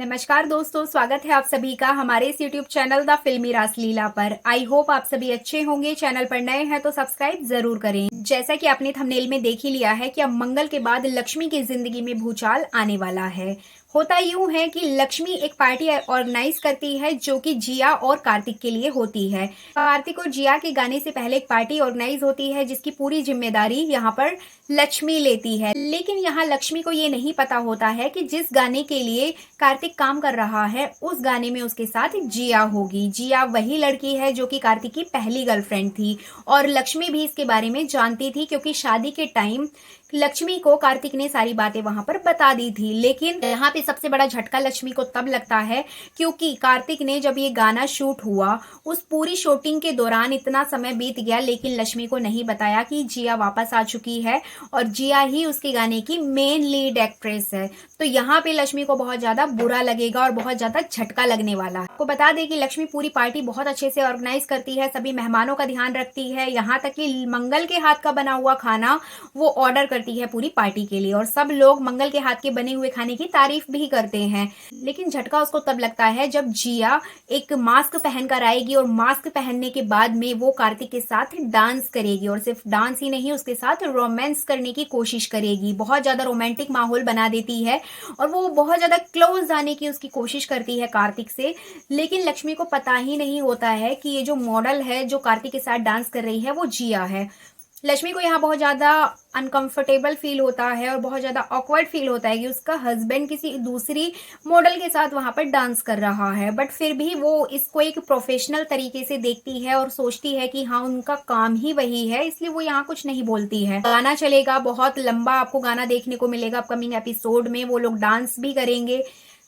नमस्कार दोस्तों, स्वागत है आप सभी का हमारे इस YouTube चैनल द फिल्मी रासलीला पर। आई होप आप सभी अच्छे होंगे। चैनल पर नए हैं तो सब्सक्राइब जरूर करें। जैसा कि आपने थंबनेल में देख ही लिया है कि अब मंगल के बाद लक्ष्मी की जिंदगी में भूचाल आने वाला है। होता यूं है कि लक्ष्मी एक पार्टी ऑर्गेनाइज करती है जो कि जिया और कार्तिक के लिए होती है। कार्तिक और जिया के गाने से पहले एक पार्टी ऑर्गेनाइज होती है जिसकी पूरी जिम्मेदारी यहाँ पर लक्ष्मी लेती है। लेकिन यहाँ लक्ष्मी को ये नहीं पता होता है कि जिस गाने के लिए कार्तिक काम कर रहा है उस गाने में उसके साथ जिया होगी। जिया वही लड़की है जो कि कार्तिक की पहली गर्लफ्रेंड थी और लक्ष्मी भी इसके बारे में जानती थी क्योंकि शादी के टाइम लक्ष्मी को कार्तिक ने सारी बातें वहां पर बता दी थी। लेकिन यहाँ पे सबसे बड़ा झटका लक्ष्मी को तब लगता है क्योंकि कार्तिक ने जब ये गाना शूट हुआ उस पूरी शूटिंग के दौरान इतना समय बीत गया लेकिन लक्ष्मी को नहीं बताया कि जिया वापस आ चुकी है और जिया ही उसके गाने की मेन लीड एक्ट्रेस है। तो यहाँ पे लक्ष्मी को बहुत ज्यादा बुरा लगेगा और बहुत ज्यादा झटका लगने वाला है। आपको बता दें कि लक्ष्मी पूरी पार्टी बहुत अच्छे से ऑर्गेनाइज करती है, सभी मेहमानों का ध्यान रखती है, यहाँ तक कि मंगल के हाथ का बना हुआ खाना वो ऑर्डर करती है पूरी पार्टी के लिए और सब लोग मंगल के हाथ के बने हुए खाने की तारीफ भी करते हैं। लेकिन झटका उसको तब लगता है जब जिया एक मास्क पहनकर आएगी और मास्क पहनने के बाद में वो कार्तिक के साथ डांस करेगी और सिर्फ डांस ही नहीं उसके साथ रोमांस करने की कोशिश करेगी। बहुत ज्यादा रोमांटिक माहौल बना देती है और वो बहुत ज्यादा क्लोज आने की उसकी कोशिश करती है कार्तिक से। लेकिन लक्ष्मी को पता ही नहीं होता है कि ये जो मॉडल है जो कार्तिक के साथ डांस कर रही है वो जिया है। लक्ष्मी को यहाँ बहुत ज्यादा अनकंफर्टेबल फील होता है और बहुत ज्यादा ऑकवर्ड फील होता है कि उसका हस्बैंड किसी दूसरी मॉडल के साथ वहां पर डांस कर रहा है। बट फिर भी वो इसको एक प्रोफेशनल तरीके से देखती है और सोचती है कि हाँ उनका काम ही वही है, इसलिए वो यहाँ कुछ नहीं बोलती है। गाना चलेगा, बहुत लंबा आपको गाना देखने को मिलेगा अपकमिंग एपिसोड में। वो लोग डांस भी करेंगे।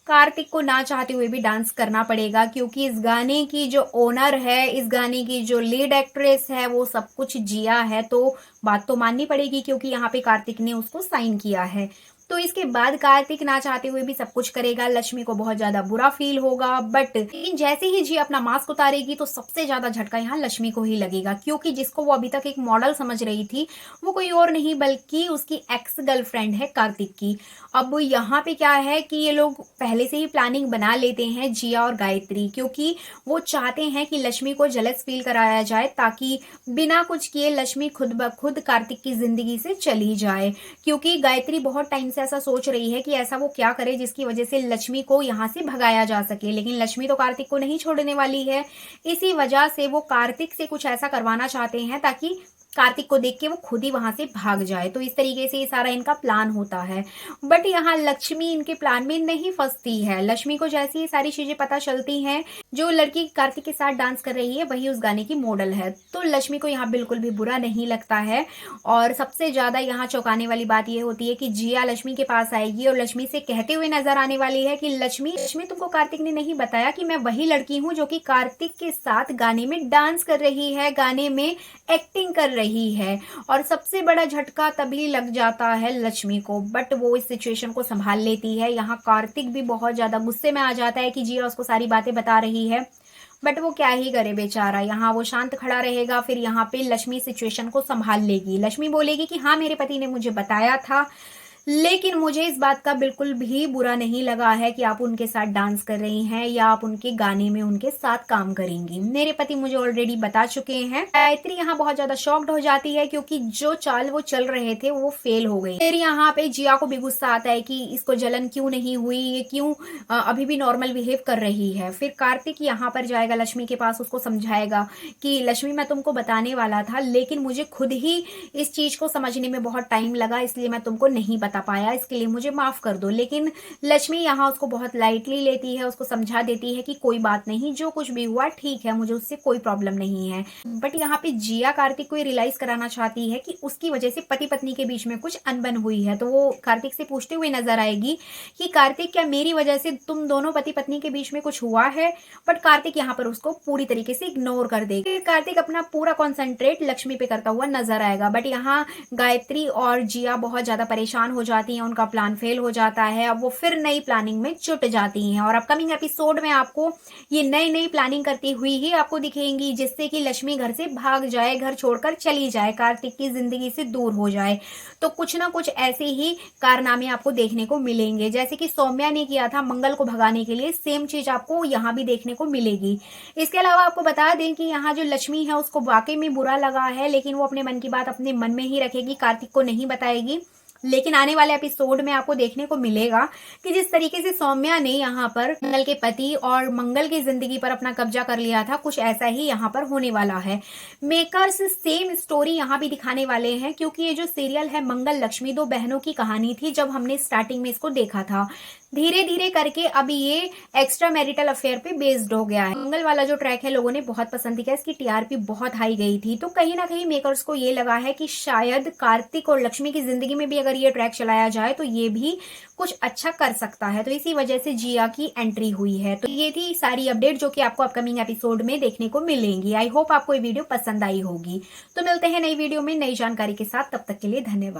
कार्तिक को ना चाहते हुए भी डांस करना पड़ेगा क्योंकि इस गाने की जो ओनर है, इस गाने की जो लीड एक्ट्रेस है वो सब कुछ जिया है। तो बात तो माननी पड़ेगी क्योंकि यहाँ पे कार्तिक ने उसको साइन किया है। तो इसके बाद कार्तिक ना चाहते हुए भी सब कुछ करेगा। लक्ष्मी को बहुत ज्यादा बुरा फील होगा बट जैसे ही जी अपना मास्क उतारेगी तो सबसे ज्यादा झटका यहाँ लक्ष्मी को ही लगेगा क्योंकि जिसको वो अभी तक एक मॉडल समझ रही थी वो कोई और नहीं बल्कि उसकी एक्स गर्लफ्रेंड है कार्तिक की। अब यहाँ पे क्या है कि ये लोग पहले से ही प्लानिंग बना लेते हैं जिया और गायत्री, क्योंकि वो चाहते हैं कि लक्ष्मी को जेलस फील कराया जाए ताकि बिना कुछ किए लक्ष्मी खुद ब खुद कार्तिक की जिंदगी से चली जाए। क्योंकि गायत्री बहुत टाइम से ऐसा सोच रही है कि ऐसा वो क्या करे जिसकी वजह से लक्ष्मी को यहाँ से भगाया जा सके, लेकिन लक्ष्मी तो कार्तिक को नहीं छोड़ने वाली है। इसी वजह से वो कार्तिक से कुछ ऐसा करवाना चाहते हैं ताकि कार्तिक को देख के वो खुद ही वहां से भाग जाए। तो इस तरीके से ये सारा इनका प्लान होता है। बट यहाँ लक्ष्मी इनके प्लान में नहीं फंसती है। लक्ष्मी को जैसी ये सारी चीजें पता चलती हैं, जो लड़की कार्तिक के साथ डांस कर रही है वही उस गाने की मॉडल है, तो लक्ष्मी को यहाँ बिल्कुल भी बुरा नहीं लगता है। और सबसे ज्यादा यहाँ चौंकाने वाली बात यह होती है कि जिया लक्ष्मी के पास आएगी और लक्ष्मी से कहते हुए नजर आने वाली है कि लक्ष्मी लक्ष्मी तुमको कार्तिक ने नहीं बताया कि मैं वही लड़की हूँ जो कि कार्तिक के साथ गाने में डांस कर रही है, गाने में एक्टिंग कर रही है। और सबसे बड़ा झटका तभी लग जाता है लक्ष्मी को, बट वो इस सिचुएशन को संभाल लेती है। यहाँ कार्तिक भी बहुत ज्यादा गुस्से में आ जाता है कि जिया उसको सारी बातें बता रही है, बट वो क्या ही करे बेचारा। यहाँ वो शांत खड़ा रहेगा। फिर यहाँ पे लक्ष्मी सिचुएशन को संभाल लेगी। लक्ष्मी बोलेगी कि हाँ मेरे पति ने मुझे बताया था, लेकिन मुझे इस बात का बिल्कुल भी बुरा नहीं लगा है कि आप उनके साथ डांस कर रही हैं या आप उनके गाने में उनके साथ काम करेंगी। मेरे पति मुझे ऑलरेडी बता चुके हैं। गायत्री यहाँ बहुत ज्यादा शॉक्ड हो जाती है क्योंकि जो चाल वो चल रहे थे वो फेल हो गई। फिर यहाँ पे जिया को भी गुस्सा आता है कि इसको जलन क्यों नहीं हुई, ये क्यों अभी भी नॉर्मल बिहेव कर रही है। फिर कार्तिक यहाँ पर जाएगा लक्ष्मी के पास, उसको समझाएगा कि लक्ष्मी मैं तुमको बताने वाला था लेकिन मुझे खुद ही इस चीज को समझने में बहुत टाइम लगा, इसलिए मैं तुमको नहीं बता पाया, इसके लिए मुझे माफ कर दो। लेकिन लक्ष्मी यहाँ उसको बहुत लाइटली लेती है, उसको समझा देती है कि कोई बात नहीं, जो कुछ भी हुआ ठीक है, मुझे उससे कोई प्रॉब्लम नहीं है। बट यहाँ पे जिया कार्तिक को रियलाइज कराना चाहती है कि उसकी वजह से पति पत्नी के बीच में कुछ अनबन हुई है। तो वो कार्तिक से पूछते हुए नजर आएगी कि कार्तिक क्या मेरी वजह से तुम दोनों पति पत्नी के बीच में कुछ हुआ है। बट कार्तिक यहाँ पर उसको पूरी तरीके से इग्नोर कर देगा। कार्तिक अपना पूरा कॉन्सेंट्रेट लक्ष्मी पे करता हुआ नजर आएगा। बट यहाँ गायत्री और जिया बहुत ज्यादा परेशान हो जाती हैं, उनका प्लान फेल हो जाता है। अब वो फिर नई प्लानिंग में जुट जाती हैं और अपकमिंग एपिसोड में आपको ये नई नई प्लानिंग करती हुई ही आपको दिखेंगी, जिससे कि लक्ष्मी घर से भाग जाए, घर छोड़कर चली जाए, कार्तिक की जिंदगी से दूर हो जाए। तो कुछ ना कुछ ऐसे ही कारनामे आपको देखने को मिलेंगे, जैसे कि सौम्या ने किया था मंगल को भगाने के लिए, सेम चीज आपको यहाँ भी देखने को मिलेगी। इसके अलावा आपको बता दें कि यहाँ जो लक्ष्मी है उसको वाकई में बुरा लगा है, लेकिन वो अपने मन की बात अपने मन में ही रखेगी, कार्तिक को नहीं बताएगी। लेकिन आने वाले एपिसोड में आपको देखने को मिलेगा कि जिस तरीके से सौम्या ने यहाँ पर मंगल के पति और मंगल की जिंदगी पर अपना कब्जा कर लिया था, कुछ ऐसा ही यहाँ पर होने वाला है। मेकर्स सेम स्टोरी यहाँ भी दिखाने वाले हैं, क्योंकि ये जो सीरियल है मंगल लक्ष्मी, दो बहनों की कहानी थी जब हमने स्टार्टिंग में इसको देखा था। धीरे धीरे करके अब ये एक्स्ट्रा मैरिटल अफेयर पे बेस्ड हो गया है। मंगल वाला जो ट्रैक है लोगों ने बहुत पसंद किया, इसकी टीआरपी बहुत हाई गई थी। तो कहीं ना कहीं मेकर्स को ये लगा है कि शायद कार्तिक और लक्ष्मी की जिंदगी में भी अगर ये ट्रैक चलाया जाए तो ये भी कुछ अच्छा कर सकता है। तो इसी वजह से जिया की एंट्री हुई है। तो ये थी सारी अपडेट जो कि आपको अपकमिंग एपिसोड में देखने को मिलेंगी। आई होप आपको ये वीडियो पसंद आई होगी। तो मिलते हैं नई वीडियो में नई जानकारी के साथ, तब तक के लिए धन्यवाद।